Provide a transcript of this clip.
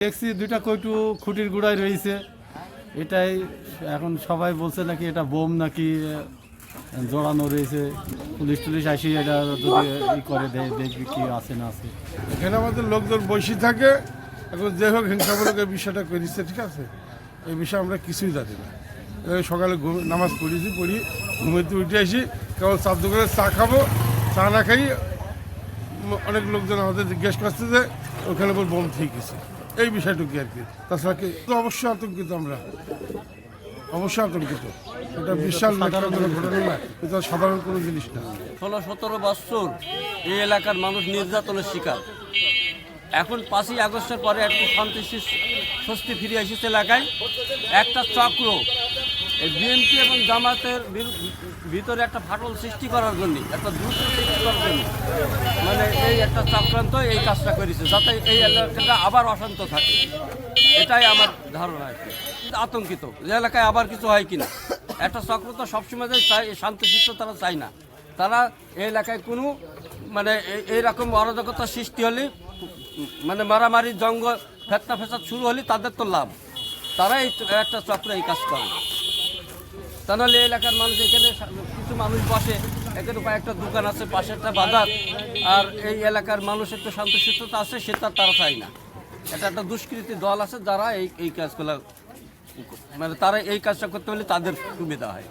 দেখছি দুইটা কইটু খুঁটির গুড়ায় রয়েছে। এটাই এখন সবাই বলছে নাকি এটা বোম নাকি জড়ানো রয়েছে। পুলিশ টুলিশ আসি এটা যদি ই করে দেয়, দেখবি কি আছে না আছে। এখানে আমাদের লোকজন বসে থাকে। এখন যে হোক হিংসামূলক এই বিষয়টা করেছে, ঠিক আছে, এই বিষয়ে আমরা কিছুই জানি না। সকালে নামাজ পড়ি ঘুমেতে উঠে আসি, কেবল চার দোকানে চা খাবো, চা না খাই অনেক লোকজন আমাদের জিজ্ঞেস করছে যে ওখানে বল বোম ঠিক আছে, এই বিষয়টুকু আর কি। তাছাড়া কি তো অবশ্যই আতঙ্কিত, আমরা অবশ্যই আতঙ্কিত। এটা বিশাল ঘটনা না, এটা সাধারণ কোনো জিনিস না। 16-17 বছর এই এলাকার মানুষ নির্যাতনের শিকার। এখন 5ই আগস্টের পরে একটু শান্তি স্বস্তি ফিরে এসেছে এলাকায়। একটা চক্র এই বিএনপি এবং জামাতের ভিতরে একটা ফাটল সৃষ্টি করার জন্য, একটা দ্রুত সৃষ্টি করার জন্য, মানে এই একটা চক্রান্ত এই কাজটা করেছে যাতে এই এলাকাটা আবার অশান্ত থাকে। এটাই আমার ধারণা আর কি। আতঙ্কিত যে এলাকায় আবার কিছু হয় কিনা। একটা চক্র তো সবসময় চাই শান্তি শিষ্ট, তারা চায় না। তারা এই এলাকায় কোনো মানে এইরকম অরাজকতা সৃষ্টি হলে, মানে মারামারি জঙ্গল ফেতনা ফেসাদ শুরু হলে তাদের তো লাভ। তারা এই একটা চক্র এই কাজ করে। তা নাহলে এলাকার মানুষ, এখানে কিছু মানুষ বসে, এখানে কয়েকটা দোকান আছে, পাশে একটা বাজার, আর এই এলাকার মানুষ একটু শান্তশিষ্টতা আছে, সেটা তারা চায় না। এটা একটা দুষ্কৃতী দল আছে যারা এই কাজগুলো, মানে তারা এই কাজটা করতে হলে তাদের সুবিধা হয়।